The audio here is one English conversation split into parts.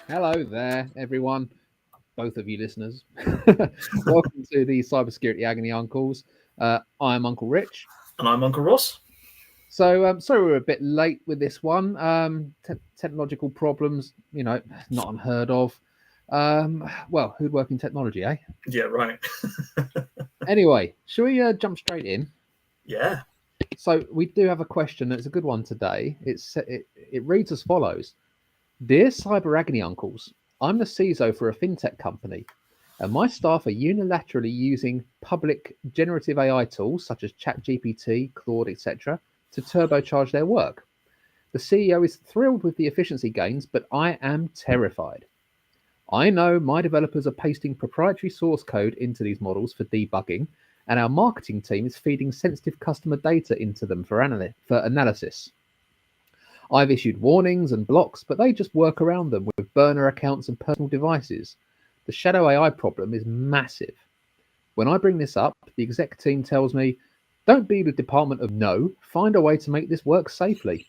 Hello there, everyone, both of you listeners. Welcome to the Cybersecurity Agony Uncles. I'm Uncle Rich. And I'm Uncle Ross. So, sorry we're a bit late with this one. Technological problems, not unheard of. Well, who'd work in technology, eh? Yeah, right. Anyway, shall we jump straight in? Yeah. So we do have a question. It's a good one today. It reads as follows. Dear Cyber Agony Uncles, I'm the CISO for a fintech company, and my staff are unilaterally using public generative AI tools such as ChatGPT, Claude, etc. to turbocharge their work. The CEO is thrilled with the efficiency gains, but I am terrified. I know my developers are pasting proprietary source code into these models for debugging, and our marketing team is feeding sensitive customer data into them for analysis. I've issued warnings and blocks, but they just work around them with burner accounts and personal devices. The shadow AI problem is massive. When I bring this up, the exec team tells me, don't be the department of no, find a way to make this work safely.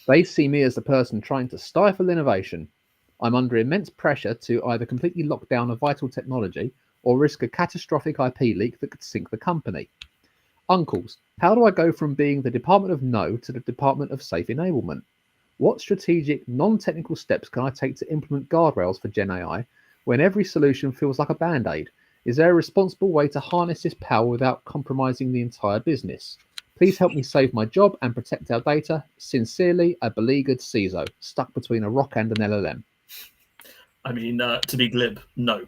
They see me as the person trying to stifle innovation. I'm under immense pressure to either completely lock down a vital technology or risk a catastrophic IP leak that could sink the company. Uncles, how do I go from being the department of no to the department of safe enablement? What strategic, non-technical steps can I take to implement guardrails for Gen AI when every solution feels like a band-aid? Is there a responsible way to harness this power without compromising the entire business? Please help me save my job and protect our data. Sincerely, a beleaguered CISO, stuck between a rock and an LLM. I mean, to be glib, no.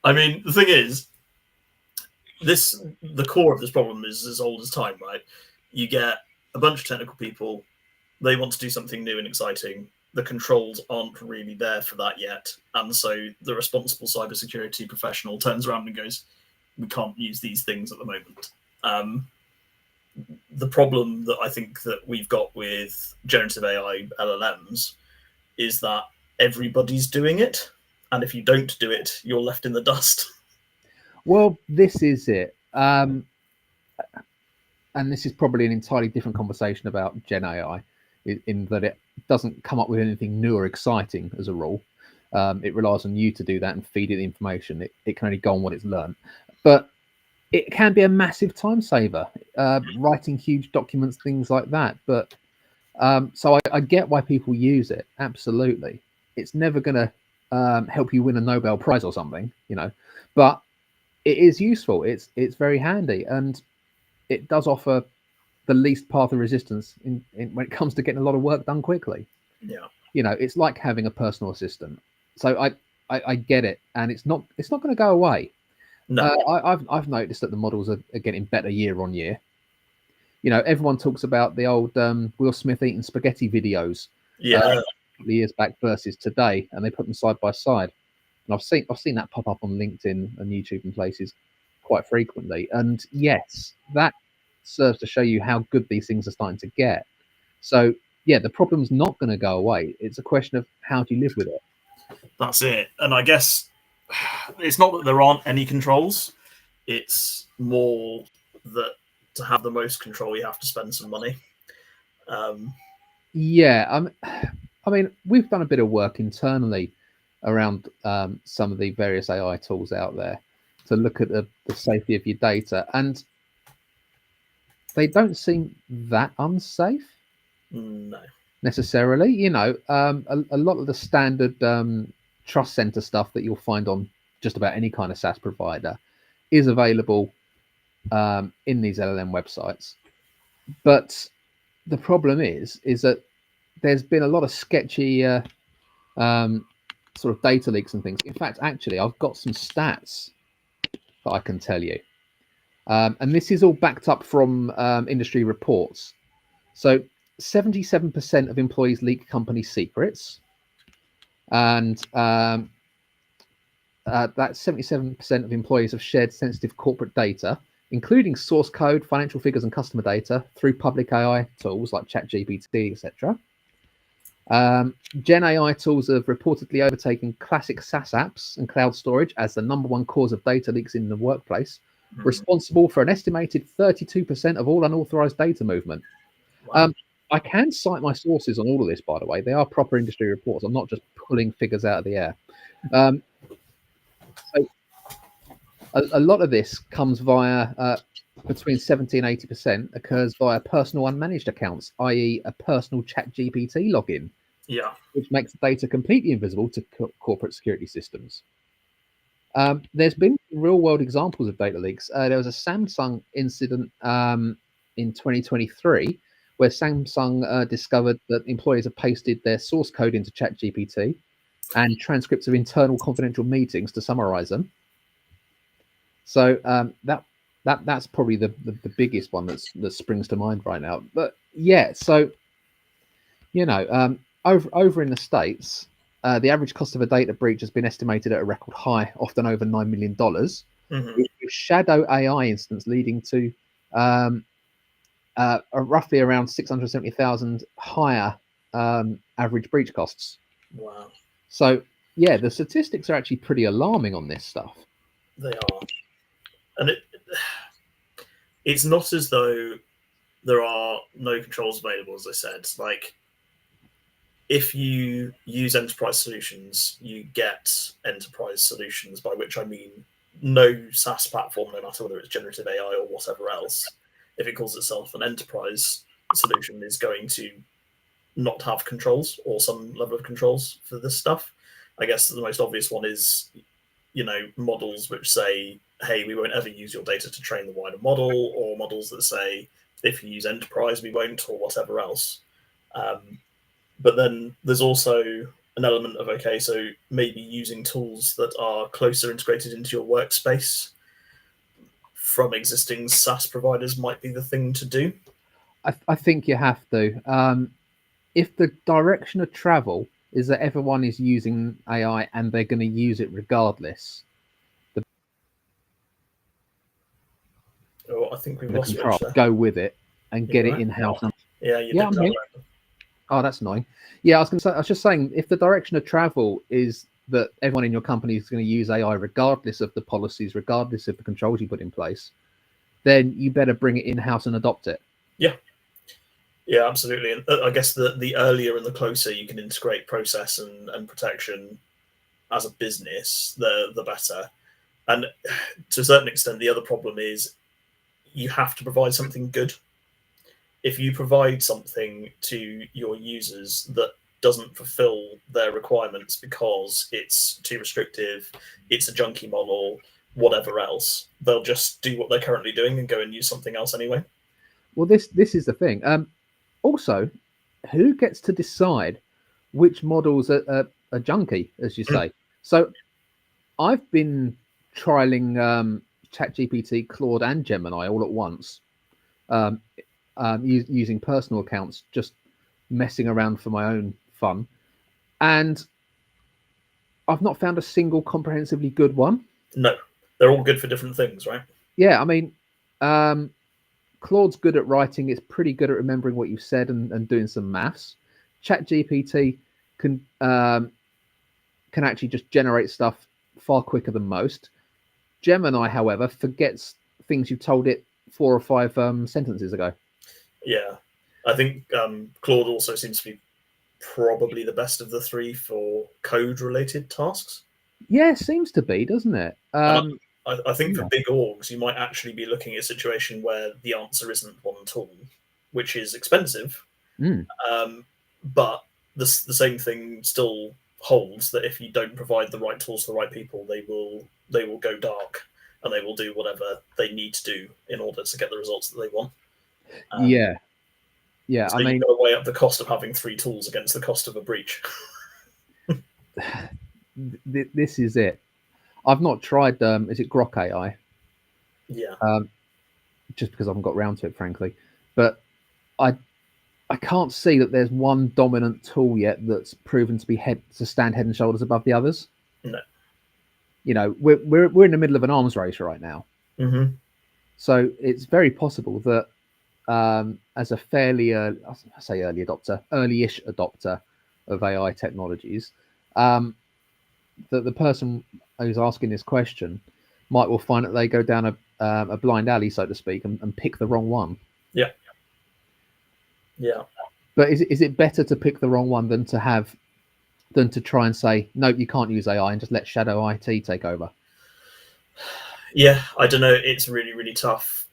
I mean, the thing is, the core of this problem is as old as time, right? You get a bunch of technical people, they want to do something new and exciting. The controls aren't really there for that yet. And so the responsible cybersecurity professional turns around and goes, we can't use these things at the moment. The problem that I think that we've got with generative AI LLMs is that everybody's doing it. And if you don't do it, you're left in the dust. Well, this is it. And this is probably an entirely different conversation about Gen AI, in that it doesn't come up with anything new or exciting as a rule. It relies on you to do that and feed it the information. It can only go on what it's learned. But it can be a massive time saver, writing huge documents, things like that. But so I get why people use it. Absolutely. It's never going to help you win a Nobel Prize or something, but it is useful. It's very handy, and it does offer the least path of resistance in when it comes to getting a lot of work done quickly. Yeah. It's like having a personal assistant. So I get it, and it's not going to go away. No. I've noticed that the models are getting better year on year. Everyone talks about the old Will Smith eating spaghetti videos. Yeah. A couple of years back versus today, and they put them side by side. And I've seen that pop up on LinkedIn and YouTube and places quite frequently. And yes, that serves to show you how good these things are starting to get. So yeah, the problem's not going to go away. It's a question of how do you live with it. That's it. And I guess it's not that there aren't any controls. It's more that to have the most control, you have to spend some money. Yeah, I mean, we've done a bit of work internally around some of the various AI tools out there to look at the safety of your data, and they don't seem that unsafe. No. Necessarily. A lot of the standard trust center stuff that you'll find on just about any kind of SaaS provider is available in these LLM websites. But the problem is that there's been a lot of sketchy sort of data leaks and things. In fact, actually, I've got some stats that I can tell you. And this is all backed up from industry reports. So 77% of employees leak company secrets. And that 77% of employees have shared sensitive corporate data, including source code, financial figures, and customer data through public AI tools like ChatGPT, etc. Gen AI tools have reportedly overtaken classic SaaS apps and cloud storage as the #1 cause of data leaks in the workplace, responsible for an estimated 32% of all unauthorized data movement. Wow. I can cite my sources on all of this, by the way. They are proper industry reports. I'm not just pulling figures out of the air. So a lot of this comes via between 70 and 80% occurs via personal unmanaged accounts, i.e., a personal ChatGPT login, Yeah. which makes the data completely invisible to corporate security systems. There's been real world examples of data leaks. There was a Samsung incident in 2023 where Samsung discovered that employees have pasted their source code into ChatGPT and transcripts of internal confidential meetings to summarize them. So that's probably the biggest one that springs to mind right now. But yeah, so over in the States, the average cost of a data breach has been estimated at a record high, often over $9 million, with shadow AI instance leading to roughly around 670,000 higher average breach costs. Wow. So yeah, the statistics are actually pretty alarming on this stuff. They are. And it's not as though there are no controls available, as I said. Like, if you use enterprise solutions, you get enterprise solutions, by which I mean no SaaS platform, no matter whether it's generative AI or whatever else, if it calls itself an enterprise solution, is going to not have controls or some level of controls for this stuff. I guess the most obvious one is, models which say, hey, we won't ever use your data to train the wider model, or models that say, if you use enterprise, we won't, or whatever else. But then there's also an element of, okay, so maybe using tools that are closer integrated into your workspace from existing SaaS providers might be the thing to do. I think you have to. If the direction of travel is that everyone is using AI and they're going to use it regardless, I think we've the lost control, Rich there. go with it and get You're it in house. Yeah, you Yeah, did. Oh, that's annoying. Yeah, I was just saying, if the direction of travel is that everyone in your company is going to use AI regardless of the policies, regardless of the controls you put in place, then you better bring it in house and adopt it. Yeah, absolutely. And I guess the earlier and the closer you can integrate process and protection as a business, the better. And to a certain extent, the other problem is you have to provide something good. If you provide something to your users that doesn't fulfill their requirements because it's too restrictive, it's a junky model, whatever else, they'll just do what they're currently doing and go and use something else anyway. Well, this is the thing. Also, who gets to decide which models are junky, as you say? So I've been trialing ChatGPT, Claude, and Gemini all at once, using personal accounts, just messing around for my own fun. And I've not found a single comprehensively good one. No, they're all good for different things, right? Yeah, I mean, Claude's good at writing. It's pretty good at remembering what you said and doing some maths. ChatGPT can actually just generate stuff far quicker than most. Gemini, however, forgets things you told it 4 or 5 sentences ago. Yeah, I think Claude also seems to be probably the best of the three for code-related tasks. Yeah, it seems to be, doesn't it? I think for big orgs, you might actually be looking at a situation where the answer isn't one tool, which is expensive. But the same thing still holds, that if you don't provide the right tools to the right people, they will go dark and they will do whatever they need to do in order to get the results that they want. Yeah. So I mean, you've got to weigh up the cost of having 3 tools against the cost of a breach. This is it. I've not tried. Is it Grok AI? Yeah. Just because I haven't got round to it, frankly. But I can't see that there's one dominant tool yet that's proven to stand head and shoulders above the others. No. We're in the middle of an arms race right now. Mm-hmm. So it's very possible that as a fairly, I say early-ish adopter of AI technologies, that the person who's asking this question might well find that they go down a blind alley, so to speak, and pick the wrong one. Yeah. Yeah. But is it better to pick the wrong one than to try and say no, you can't use AI and just let shadow IT take over? Yeah, I don't know. It's really, really tough.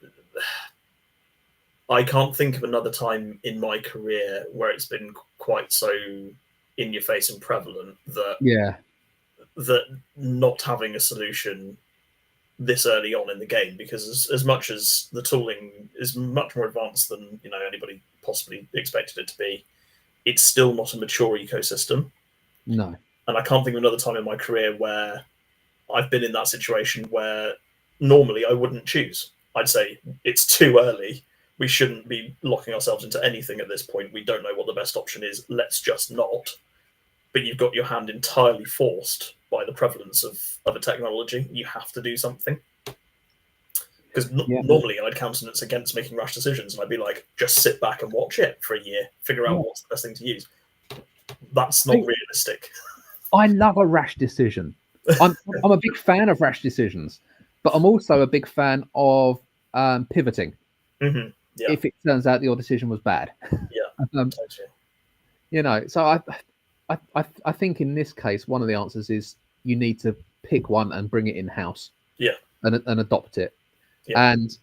I can't think of another time in my career where it's been quite so in your face and prevalent Yeah, that not having a solution this early on in the game, because as much as the tooling is much more advanced than anybody possibly expected it to be, it's still not a mature ecosystem. no, And I can't think of another time in my career where I've been in that situation where normally I wouldn't choose. I'd say it's too early. We shouldn't be locking ourselves into anything at this point. We don't know what the best option is. Let's just not. But you've got your hand entirely forced by the prevalence of a technology. You have to do something. Because yeah, normally I'd countenance against making rash decisions, and I'd be like, just sit back and watch it for a year, figure out what's the best thing to use. That's not realistic. I love a rash decision. I'm a big fan of rash decisions, but I'm also a big fan of pivoting. Mm-hmm. Yeah. If it turns out your decision was bad. Yeah. Totally. So I think in this case, one of the answers is you need to pick one and bring it in house. Yeah. And adopt it. Yeah. And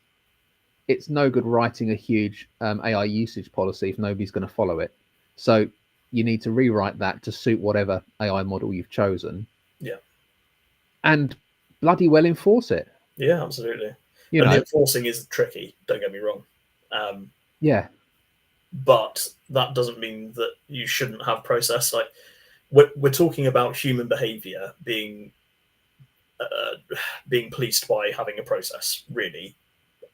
it's no good writing a huge AI usage policy if nobody's going to follow it. So you need to rewrite that to suit whatever AI model you've chosen. Yeah. And bloody well enforce it. Yeah, absolutely. The enforcing is tricky, don't get me wrong. Yeah. But that doesn't mean that you shouldn't have process. Like we're talking about human behavior being policed by having a process, really.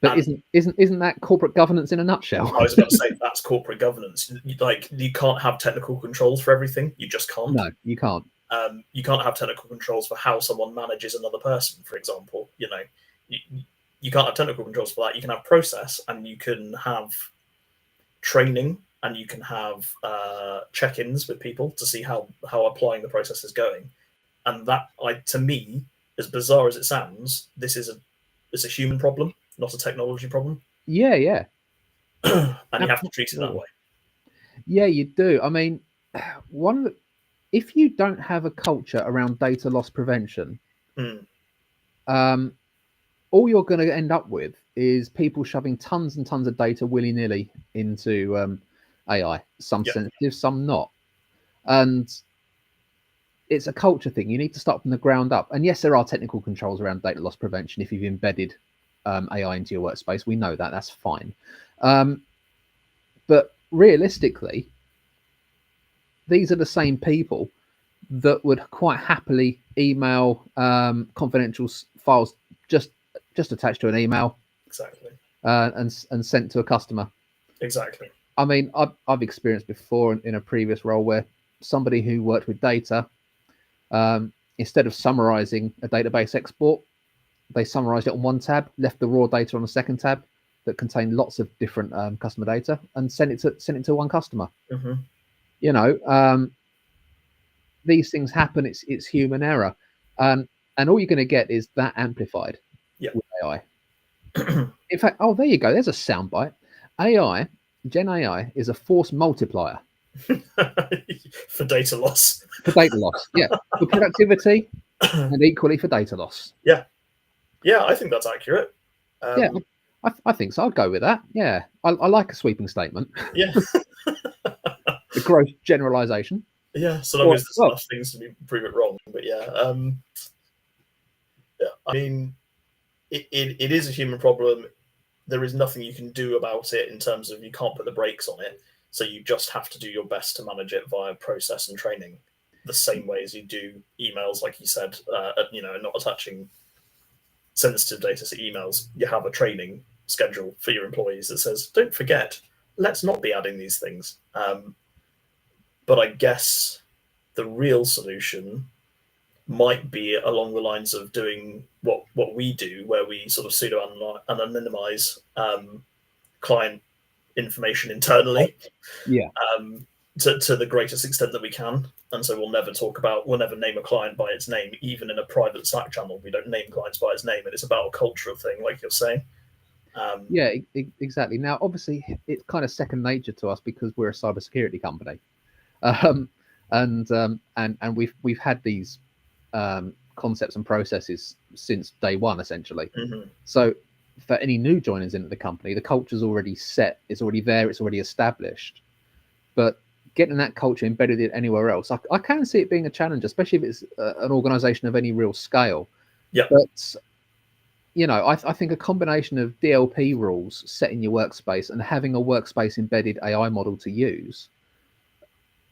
But isn't that corporate governance in a nutshell? I was about to say that's corporate governance. Like you can't have technical controls for everything. You just can't. No, you can't. You can't have technical controls for how someone manages another person, for example. You can't have technical controls for that. You can have process, and you can have training, and you can have check-ins with people to see how applying the process is going. And that, to me, as bizarre as it sounds, this is a human problem, not a technology problem. Yeah. And you have to treat it that way. Yeah, you do. I mean, if you don't have a culture around data loss prevention, all you're going to end up with is people shoving tons and tons of data willy-nilly into AI. Some sensitive, some not. And it's a culture thing. You need to start from the ground up. And yes, there are technical controls around data loss prevention if you've embedded AI into your workspace. We know that. That's fine. But realistically, these are the same people that would quite happily email confidential files just attached to an email, exactly, and sent to a customer. Exactly. I mean, I've experienced before in a previous role where somebody who worked with data, instead of summarizing a database export, they summarized it on one tab, left the raw data on a second tab that contained lots of different customer data, and sent it to one customer. Mm-hmm. These things happen. It's human error, and all you're going to get is that amplified with AI. In fact, there you go. There's a soundbite. Gen AI is a force multiplier for data loss. For data loss, yeah. For productivity, and equally for data loss. Yeah, I think that's accurate. Yeah, I think so. I'll go with that. Yeah, I like a sweeping statement. Yeah. The gross generalization. Yeah, so long as there's enough things to prove it wrong. But yeah, I mean, it is a human problem. There is nothing you can do about it in terms of you can't put the brakes on it. So you just have to do your best to manage it via process and training, the same way as you do emails, like you said, not attaching sensitive data to emails. You have a training schedule for your employees that says, don't forget, let's not be adding these things. But I guess the real solution might be along the lines of doing what we do, where we sort of pseudo-anonymize client information internally. Yeah. to the greatest extent that we can. And so we'll never name a client by its name, even in a private Slack channel. We don't name clients by its name, and it's about a cultural thing, like you're saying. Yeah, exactly. Now, obviously, it's kind of second nature to us because we're a cybersecurity company, um, and we've had these concepts and processes since day one, essentially. Mm-hmm. So, for any new joiners into the company, the culture's already set. It's already there. It's already established. But getting that culture embedded in anywhere else, I can see it being a challenge, especially if it's an organisation of any real scale. Yeah. But I think a combination of DLP rules set in your workspace and having a workspace embedded AI model to use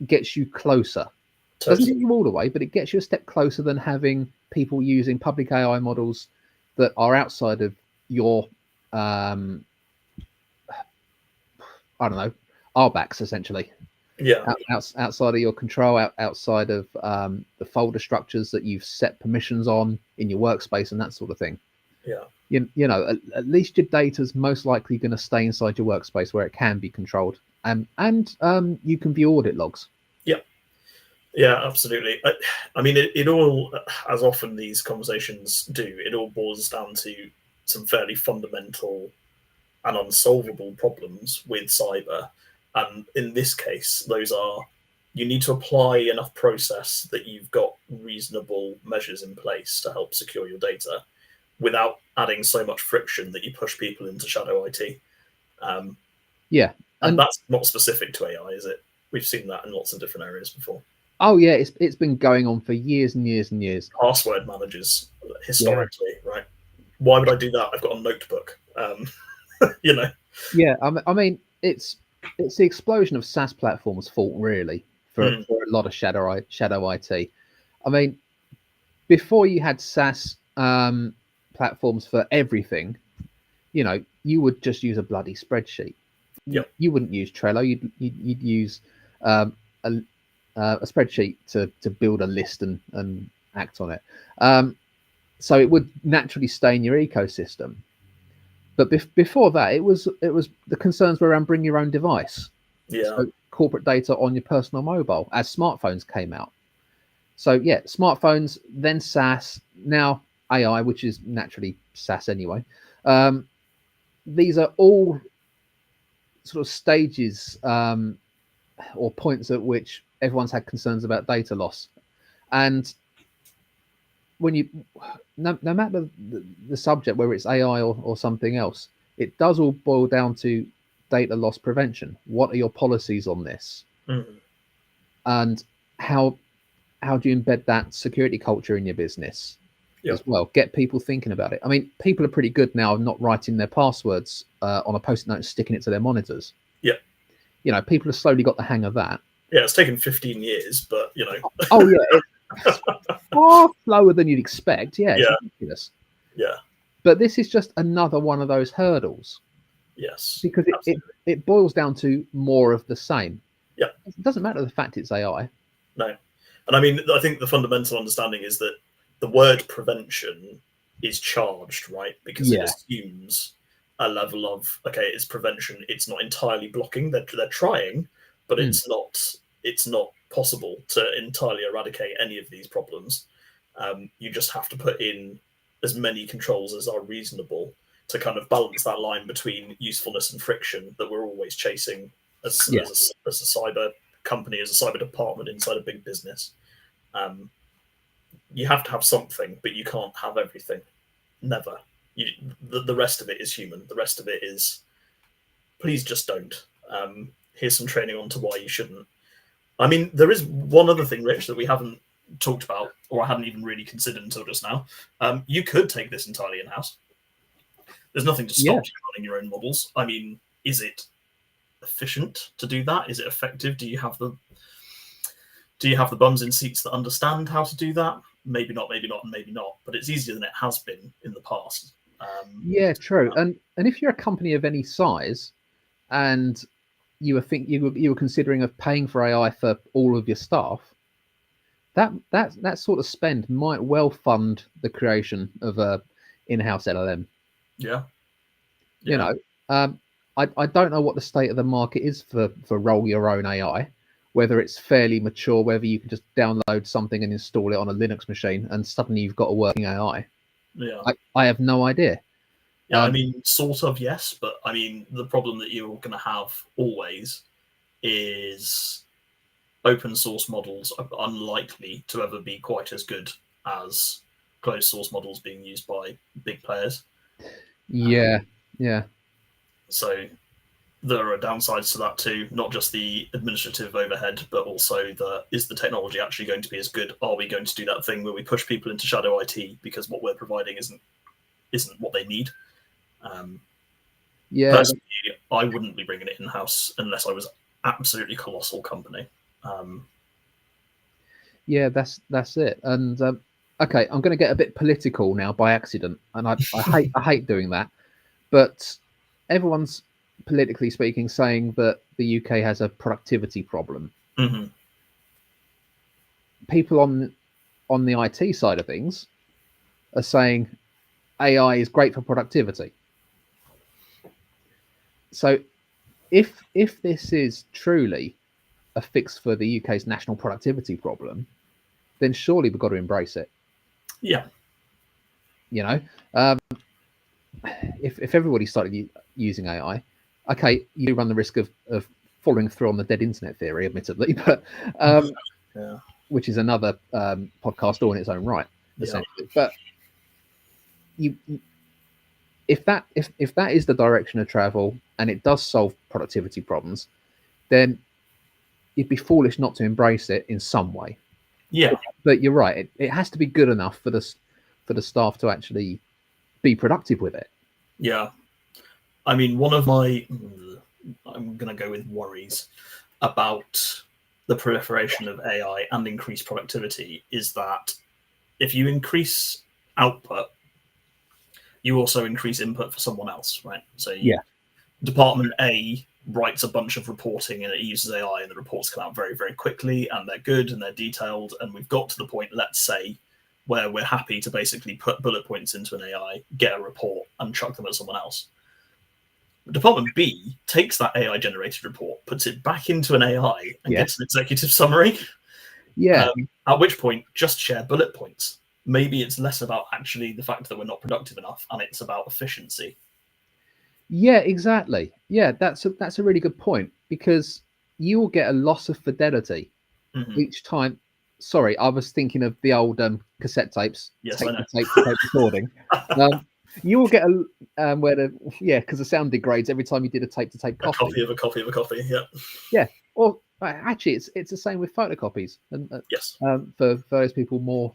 gets you closer. Doesn't get you all the way, but it gets you a step closer than having people using public AI models that are outside of your, I don't know, RBACs essentially. Yeah. Outside of your control, outside of the folder structures that you've set permissions on in your workspace and that sort of thing. Yeah. At least your data's most likely going to stay inside your workspace where it can be controlled, and you can view audit logs. Yeah, absolutely. I mean, it all, as often these conversations do, it all boils down to some fairly fundamental and unsolvable problems with cyber. And in this case, those are, you need to apply enough process that you've got reasonable measures in place to help secure your data without adding so much friction that you push people into shadow IT. Yeah. And that's not specific to AI, is it? We've seen that in lots of different areas before. Oh yeah, it's been going on for years and years and years. Password managers, historically, right? Why would I do that? I've got a notebook. Yeah, I mean, it's the explosion of SaaS platforms' fault, really, for a lot of shadow IT. I mean, before you had SaaS platforms for everything, you would just use a bloody spreadsheet. Yep. You wouldn't use Trello. You'd use a spreadsheet to build a list and act on it. So it would naturally stay in your ecosystem. But before that, it was the concerns were around bring your own device. Yeah. So corporate data on your personal mobile as smartphones came out. So yeah, smartphones, then SaaS, now AI, which is naturally SaaS anyway. These are all sort of stages or points at which everyone's had concerns about data loss. And when you, no matter the subject, whether it's AI or something else, it does all boil down to data loss prevention. What are your policies on this? And how do you embed that security culture in your business as well? Get people thinking about it. I mean, people are pretty good now not writing their passwords on a post-it note and sticking it to their monitors. Yeah. People have slowly got the hang of that. Yeah, it's taken 15 years, but Oh yeah, it's far slower than you'd expect. Yeah, it's ridiculous. Yeah. But this is just another one of those hurdles. Yes. Because it boils down to more of the same. Yeah. It doesn't matter the fact it's AI. No. And I mean, I think the fundamental understanding is that the word prevention is charged, right? Because it assumes a level of, okay, it's prevention. It's not entirely blocking. They're trying, but it's not possible to entirely eradicate any of these problems. You just have to put in as many controls as are reasonable to kind of balance that line between usefulness and friction that we're always chasing as a cyber company, as a cyber department inside a big business. You have to have something, but you can't have everything. Never. The rest of it is human. The rest of it is, please just don't. Here's some training on to why you shouldn't. I mean, there is one other thing, Rich, that we haven't talked about, or I hadn't even really considered until just now. You could take this entirely in-house. There's nothing to stop you running your own models. I mean, is it efficient to do that? Is it effective? Do you have the bums in seats that understand how to do that? Maybe not, and maybe not. But it's easier than it has been in the past. Yeah, true. And if you're a company of any size, and you were considering of paying for AI for all of your staff, that sort of spend might well fund the creation of a in-house LLM. Yeah. I don't know what the state of the market is for roll your own AI. whether it's fairly mature, whether you can just download something and install it on a Linux machine, and suddenly you've got a working AI. Yeah. I have no idea. Yeah, I mean, sort of, yes, but I mean, the problem that you're going to have always is open source models are unlikely to ever be quite as good as closed source models being used by big players. Yeah, yeah. So there are downsides to that too, not just the administrative overhead, but also is the technology actually going to be as good? Are we going to do that thing where we push people into shadow IT because what we're providing isn't what they need? Yeah, personally, I wouldn't be bringing it in-house unless I was absolutely colossal company. Yeah, that's it. And okay, I'm going to get a bit political now by accident, and I hate doing that. But everyone's politically speaking saying that the UK has a productivity problem. Mm-hmm. People on the IT side of things are saying AI is great for productivity. So if this is truly a fix for the UK's national productivity problem, then surely we've got to embrace it. Yeah. You know, if everybody started using AI, okay, you run the risk of following through on the dead internet theory, admittedly, but yeah. which is another podcast all in its own right, essentially. Yeah. But if that is the direction of travel and it does solve productivity problems, then you'd be foolish not to embrace it in some way. Yeah. But you're right; it has to be good enough for the staff to actually be productive with it. Yeah, I mean, one of my I'm going to go with worries about the proliferation of AI and increased productivity is that if you increase output, you also increase input for someone else, right? So Department A writes a bunch of reporting and it uses AI, and the reports come out very, very quickly, and they're good and they're detailed, and we've got to the point, let's say, where we're happy to basically put bullet points into an AI, get a report, and chuck them at someone else. Department B takes that AI generated report, puts it back into an AI, and gets an executive summary. Yeah. At which point, just share bullet points. Maybe it's less about actually the fact that we're not productive enough, and it's about efficiency. Yeah, exactly. Yeah, that's a really good point, because you will get a loss of fidelity each time. Sorry, I was thinking of the old cassette tapes. Yes, I know. Tape recording. You will get a where because the sound degrades every time you did a tape-to-tape copy. A copy of a copy of a copy. Yeah. Yeah. Or actually, it's the same with photocopies. And yes. For those people more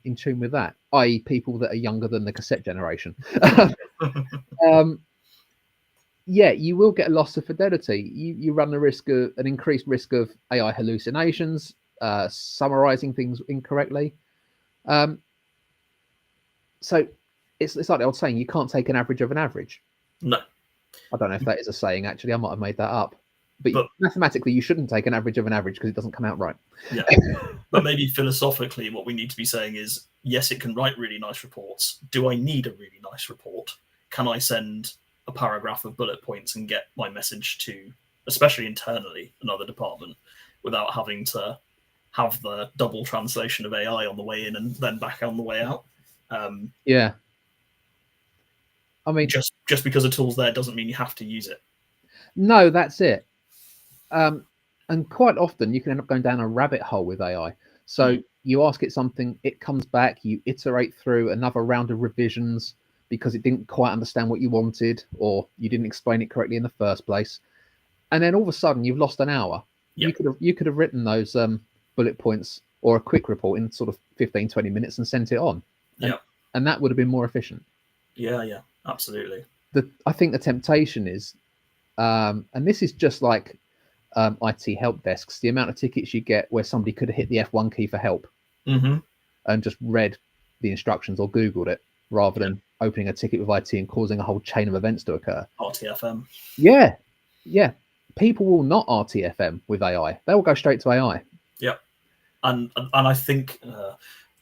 in tune with that, i.e., people that are younger than the cassette generation. Yeah, you will get a loss of fidelity. You run the risk of an increased risk of AI hallucinations, summarizing things incorrectly. So it's like the old saying: you can't take an average of an average. No, I don't know if that is a saying. Actually, I might have made that up. But mathematically, you shouldn't take an average of an average because it doesn't come out right. Yeah, but maybe philosophically, what we need to be saying is, yes, it can write really nice reports. Do I need a really nice report? Can I send a paragraph of bullet points and get my message to, especially internally, another department, without having to have the double translation of AI on the way in and then back on the way out? Yeah. I mean, just because a tool's there doesn't mean you have to use it. No, that's it. And quite often you can end up going down a rabbit hole with AI. So you ask it something, it comes back, you iterate through another round of revisions because it didn't quite understand what you wanted, or you didn't explain it correctly in the first place. And then all of a sudden you've lost an hour. Yep. You could have written those bullet points or a quick report in sort of 15, 20 minutes and sent it on. And that would have been more efficient. Yeah, absolutely. I think the temptation is, and this is just like IT help desks, the amount of tickets you get where somebody could have hit the F1 key for help and just read the instructions or Googled it rather than opening a ticket with IT and causing a whole chain of events to occur. RTFM. Yeah. People will not RTFM with AI. They will go straight to AI. Yeah. And I think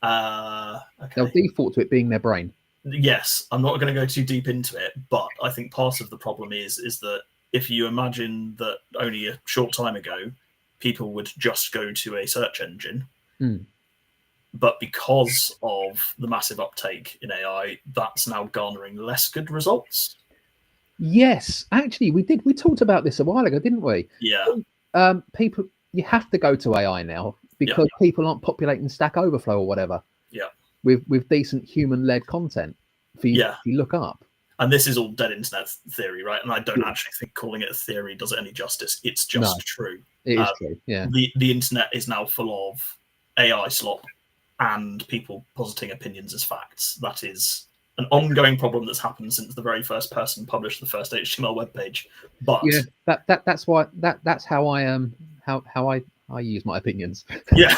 they'll default to it being their brain. Yes, I'm not going to go too deep into it, but I think part of the problem is that if you imagine that only a short time ago, people would just go to a search engine. Mm. But because of the massive uptake in AI, that's now garnering less good results. Yes, actually, we did. We talked about this a while ago, didn't we? Yeah. People, you have to go to AI now because people aren't populating Stack Overflow or whatever. Yeah. With decent human-led content for you, if you look up. And this is all dead internet theory, right? And I don't actually think calling it a theory does it any justice. It's just true. It is true. Yeah. The internet is now full of AI slop and people positing opinions as facts. That is an ongoing problem that's happened since the very first person published the first HTML web page. But yeah, that's why that's how I use my opinions. Yeah.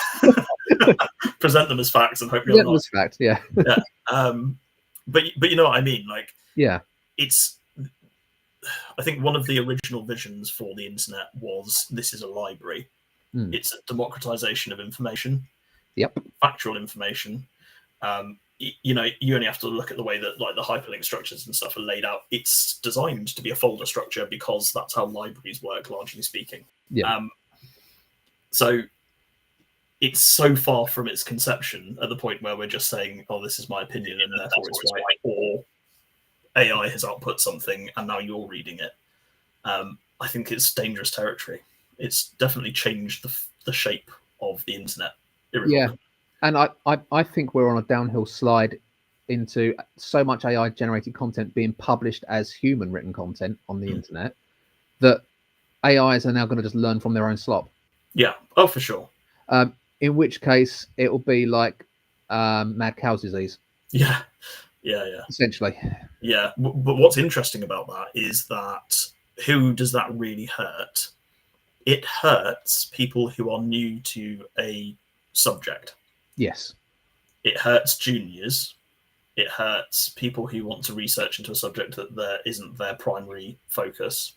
Present them as facts and hope you're not. As facts, yeah. But you know what I mean? Like, yeah, it's. I think one of the original visions for the internet was this is a library. It's a democratization of information. Yep. Factual information. You know, you only have to look at the way that like the hyperlink structures and stuff are laid out. It's designed to be a folder structure because that's how libraries work, largely speaking. Yeah. So it's so far from its conception at the point where we're just saying, oh, this is my opinion and therefore it's right, or AI has output something and now you're reading it. I think it's dangerous territory. It's definitely changed the shape of the internet. Yeah, and I think we're on a downhill slide into so much AI generated content being published as human written content on the internet that AIs are now going to just learn from their own slop. Yeah, oh, for sure. In which case it will be like mad cow's disease. Yeah. Essentially. Yeah, but what's interesting about that is that who does that really hurt? It hurts people who are new to a subject. Yes. It hurts juniors. It hurts people who want to research into a subject that there isn't their primary focus,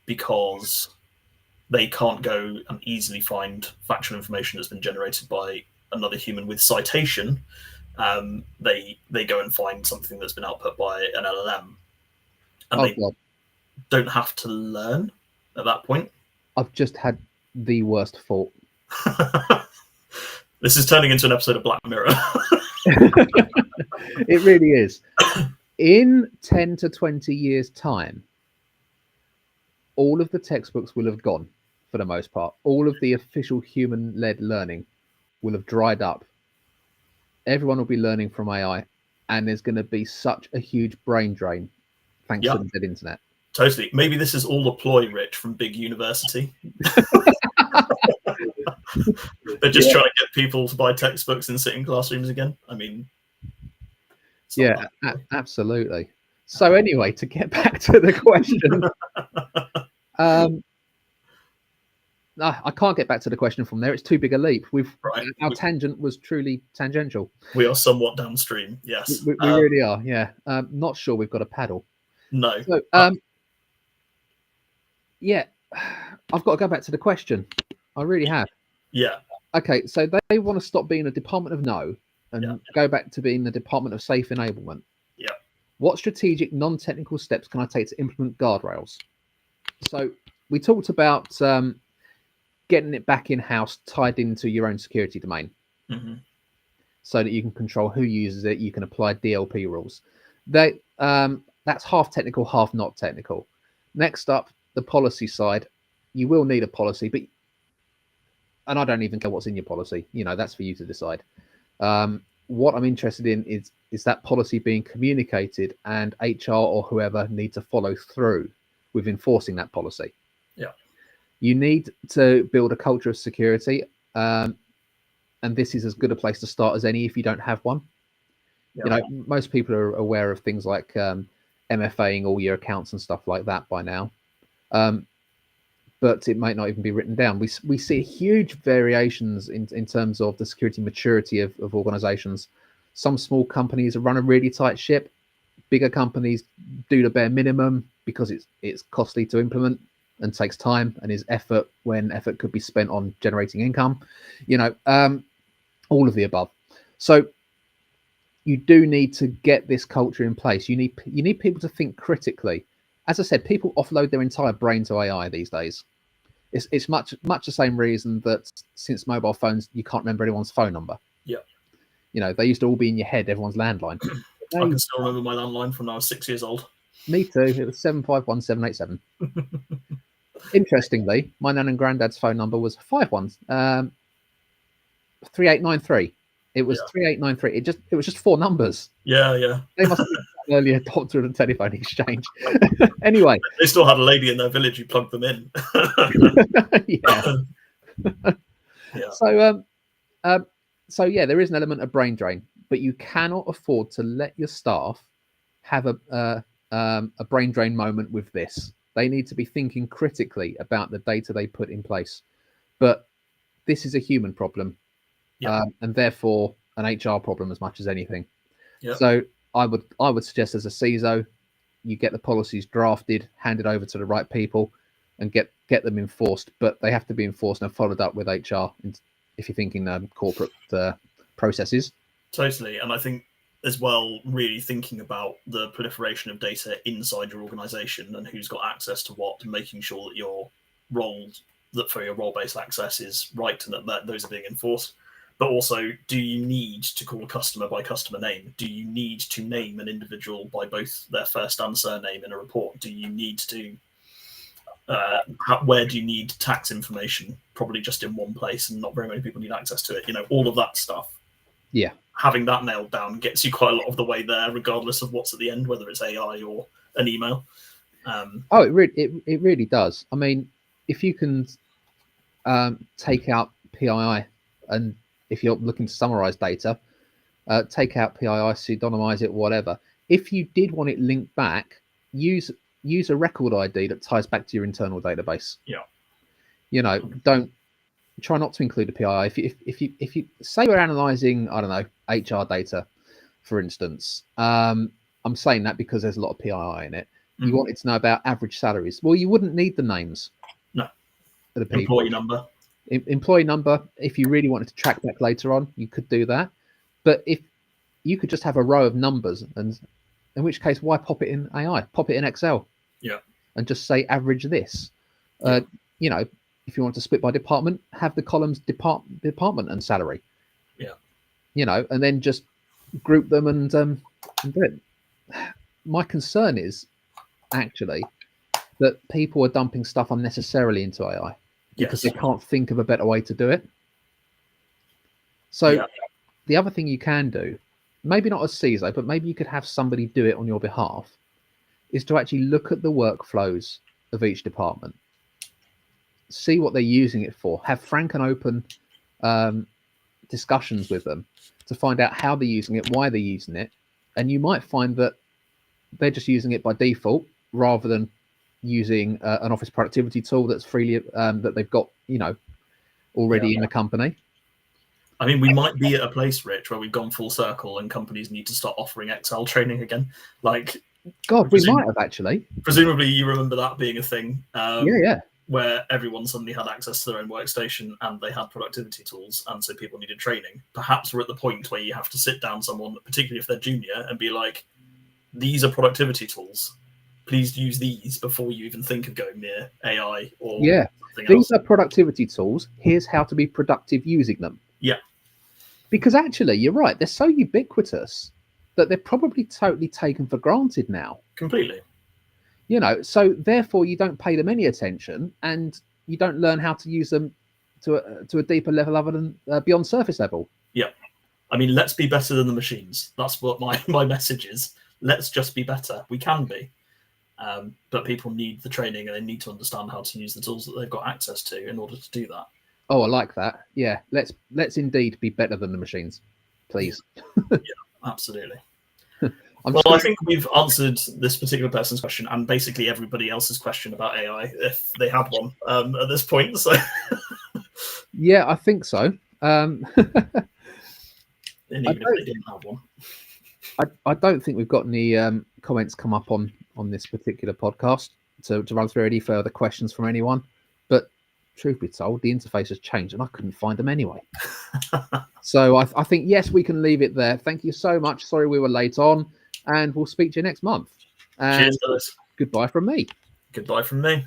because they can't go and easily find factual information that's been generated by another human with citation. They go and find something that's been output by an LLM, and don't have to learn at that point. I've just had the worst thought. This is turning into an episode of Black Mirror. It really is. In 10 to 20 years' time, all of the textbooks will have gone, for the most part. All of the official human-led learning will have dried up. Everyone will be learning from AI, and there's going to be such a huge brain drain thanks to the dead internet. Totally. Maybe this is all a ploy, Rich, from big university. They're just trying to get people to buy textbooks and sit in classrooms again. I mean, yeah, absolutely. So anyway, to get back to the question, I can't get back to the question from there. It's too big a leap. Our tangent was truly tangential. We are somewhat downstream. Yes, we really are. Yeah, not sure we've got a paddle. No. So, yeah, I've got to go back to the question. I really have. Yeah. Okay, so they want to stop being a Department of No and go back to being the Department of Safe Enablement. Yeah. What strategic, non-technical steps can I take to implement guardrails? So we talked about getting it back in-house, tied into your own security domain, so that you can control who uses it. You can apply DLP rules. That's half technical, half not technical. Next up, the policy side. You will need a policy, and I don't even care what's in your policy. You know, that's for you to decide. What I'm interested in is that policy being communicated, and HR or whoever need to follow through with enforcing that policy. Yeah. You need to build a culture of security, and this is as good a place to start as any if you don't have one. Yeah. You know, most people are aware of things like MFAing all your accounts and stuff like that by now. But it might not even be written down. We see huge variations in terms of the security maturity of organizations. Some small companies run a really tight ship. Bigger companies do the bare minimum because it's costly to implement and takes time and is effort when effort could be spent on generating income. You know, all of the above. So you do need to get this culture in place. You need people to think critically. As I said, people offload their entire brain to AI these days. It's much the same reason that since mobile phones, you can't remember anyone's phone number. Yeah. You know, they used to all be in your head, everyone's landline. I can still remember my landline from when I was 6 years old. Me too. It was 751-787. Interestingly, my nan and granddad's phone number was 3893. It was 3893. It was just 4 numbers. Yeah. They must have been an early adopter of the telephone exchange. Anyway, they still had a lady in their village who plugged them in. Yeah. So yeah, there is an element of brain drain, but you cannot afford to let your staff have a brain drain moment with this. They need to be thinking critically about the data they put in place. But this is a human problem, and therefore an HR problem as much as anything. So I would suggest, as a CISO, you get the policies drafted, handed over to the right people, and get them enforced. But they have to be enforced and followed up with HR if you're thinking corporate processes. Totally. And I think as well, really thinking about the proliferation of data inside your organization and who's got access to what, and making sure that your role-based access is right and that those are being enforced. But also, do you need to call a customer by customer name? Do you need to name an individual by both their first and surname in a report? Do you need to where do you need tax information? Probably just in one place, and not very many people need access to it. You know, all of that stuff. Yeah. Having that nailed down gets you quite a lot of the way there, regardless of what's at the end, whether it's AI or an email. It really does. I mean, if you can take out PII, and if you're looking to summarize data, take out PII, pseudonymize it, whatever. If you did want it linked back, use a record ID that ties back to your internal database. Yeah. You know, don't try not to include a PII. If you say we're analyzing, I don't know, HR data, for instance, I'm saying that because there's a lot of PII in it. You wanted to know about average salaries. Well, you wouldn't need the names. No. Of the people. Employee number. Employee number. If you really wanted to track back later on, you could do that. But if you could just have a row of numbers, and in which case, why pop it in AI? Pop it in Excel. Yeah. And just say average this. You know, if you want to split by department, have the columns department and salary. Yeah. You know, and then just group them and do it. My concern is actually that people are dumping stuff unnecessarily into AI because they can't think of a better way to do it. So the other thing you can do, maybe not as CISO, but maybe you could have somebody do it on your behalf, is to actually look at the workflows of each department, see what they're using it for, have frank and open discussions with them to find out how they're using it, why they're using it. And you might find that they're just using it by default rather than using an office productivity tool that's freely that they've got, you know, already in the company. I mean, we might be at a place, Rich, where we've gone full circle and companies need to start offering Excel training again. Like, God, we might have actually. Presumably, you remember that being a thing. Yeah. Where everyone suddenly had access to their own workstation and they had productivity tools, and so people needed training. Perhaps we're at the point where you have to sit down someone, particularly if they're junior, and be like, these are productivity tools. Please use these before you even think of going near AI or something else. These are productivity tools. Here's how to be productive using them. Yeah. Because actually, you're right. They're so ubiquitous that they're probably totally taken for granted now. Completely. You know, so therefore you don't pay them any attention and you don't learn how to use them to a deeper level other than beyond surface level. Yeah. I mean, let's be better than the machines. That's what my message is. Let's just be better. We can be. But people need the training and they need to understand how to use the tools that they've got access to in order to do that. Oh, I like that. Yeah, let's indeed be better than the machines, please. Yeah, absolutely. I think we've answered this particular person's question and basically everybody else's question about AI, if they had one at this point. So, yeah, I think so. And even if they didn't have one, I don't think we've got any comments come up on this particular podcast to run through any further questions from anyone. But truth be told, the interface has changed and I couldn't find them anyway. So I think, yes, we can leave it there. Thank you so much. Sorry we were late on, and we'll speak to you next month. And cheers, guys. Goodbye from me. Goodbye from me.